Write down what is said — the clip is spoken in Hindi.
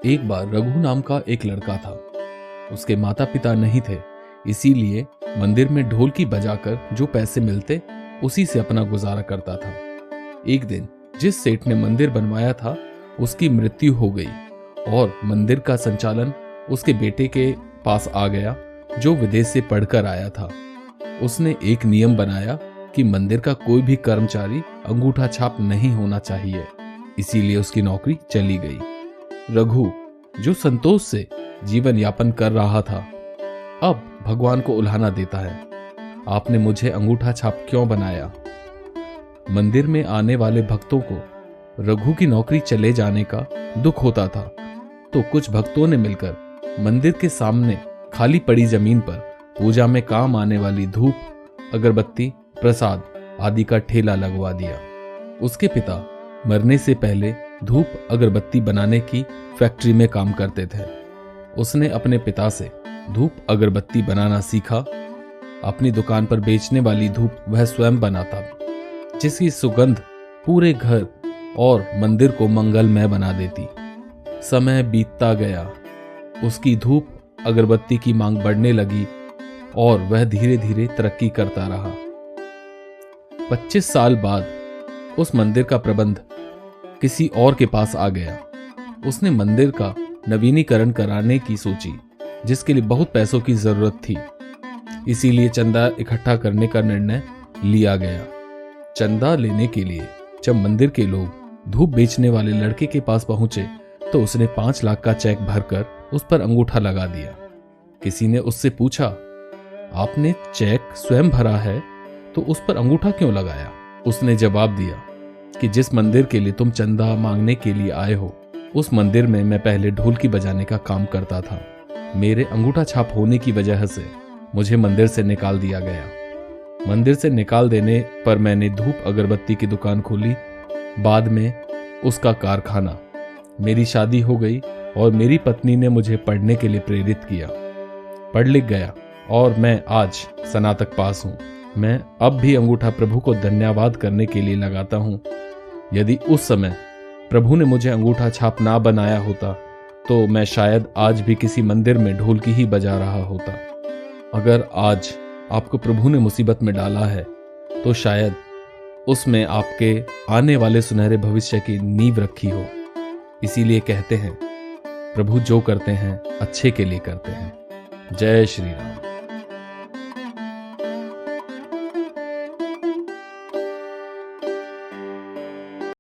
एक बार रघु नाम का एक लड़का था। उसके माता पिता नहीं थे, इसीलिए मंदिर में ढोलकी बजाकर जो पैसे मिलते उसी से अपना गुजारा करता था। एक दिन जिस सेठ ने मंदिर बनवाया था उसकी मृत्यु हो गई और मंदिर का संचालन उसके बेटे के पास आ गया जो विदेश से पढ़कर आया था। उसने एक नियम बनाया कि मंदिर का कोई भी कर्मचारी अंगूठा छाप नहीं होना चाहिए, इसीलिए उसकी नौकरी चली गई। रघु जो संतोष से जीवन यापन कर रहा था अब भगवान को उल्हाना देता है, आपने मुझे अंगूठा छाप क्यों बनाया। मंदिर में आने वाले भक्तों को रघु की नौकरी चले जाने का दुख होता था, तो कुछ भक्तों ने मिलकर मंदिर के सामने खाली पड़ी जमीन पर पूजा में काम आने वाली धूप, अगरबत्ती, प्रसाद आदि का ठेला लगवा दिया। उसके पिता मरने से पहले धूप अगरबत्ती बनाने की फैक्ट्री में काम करते थे। उसने अपने पिता से धूप अगरबत्ती बनाना सीखा। अपनी दुकान पर बेचने वाली धूप वह स्वयं बनाता, जिसकी सुगंध पूरे घर और मंदिर को मंगलमय बना देती। समय बीतता गया, उसकी धूप अगरबत्ती की मांग बढ़ने लगी और वह धीरे धीरे तरक्की करता रहा। 25 साल बाद उस मंदिर का प्रबंध किसी और के पास आ गया। उसने मंदिर का नवीनीकरण कराने की सोची, जिसके लिए बहुत पैसों की जरूरत थी, इसीलिए चंदा इकट्ठा करने का निर्णय लिया गया। चंदा लेने के लिए जब मंदिर के लोग धूप बेचने वाले लड़के के पास पहुंचे तो उसने 5 लाख का चेक भरकर उस पर अंगूठा लगा दिया। किसी ने उससे पूछा, आपने चेक स्वयं भरा है तो उस पर अंगूठा क्यों लगाया। उसने जवाब दिया कि जिस मंदिर के लिए तुम चंदा मांगने के लिए आए हो उस मंदिर में मैं पहले ढोलकी बजाने का काम करता था। मेरे अंगूठा छाप होने की वजह से मुझे मंदिर से निकाल दिया गया। मंदिर से निकाल देने पर मैंने धूप अगरबत्ती की दुकान खोली, बाद में उसका कारखाना। मेरी शादी हो गई और मेरी पत्नी ने मुझे पढ़ने के लिए प्रेरित किया। पढ़ लिख गया और मैं आज स्नातक पास हूँ। मैं अब भी अंगूठा प्रभु को धन्यवाद करने के लिए लगाता हूँ। यदि उस समय प्रभु ने मुझे अंगूठा छाप ना बनाया होता तो मैं शायद आज भी किसी मंदिर में ढोलकी ही बजा रहा होता। अगर आज आपको प्रभु ने मुसीबत में डाला है तो शायद उसमें आपके आने वाले सुनहरे भविष्य की नींव रखी हो। इसीलिए कहते हैं, प्रभु जो करते हैं अच्छे के लिए करते हैं। जय श्री राम।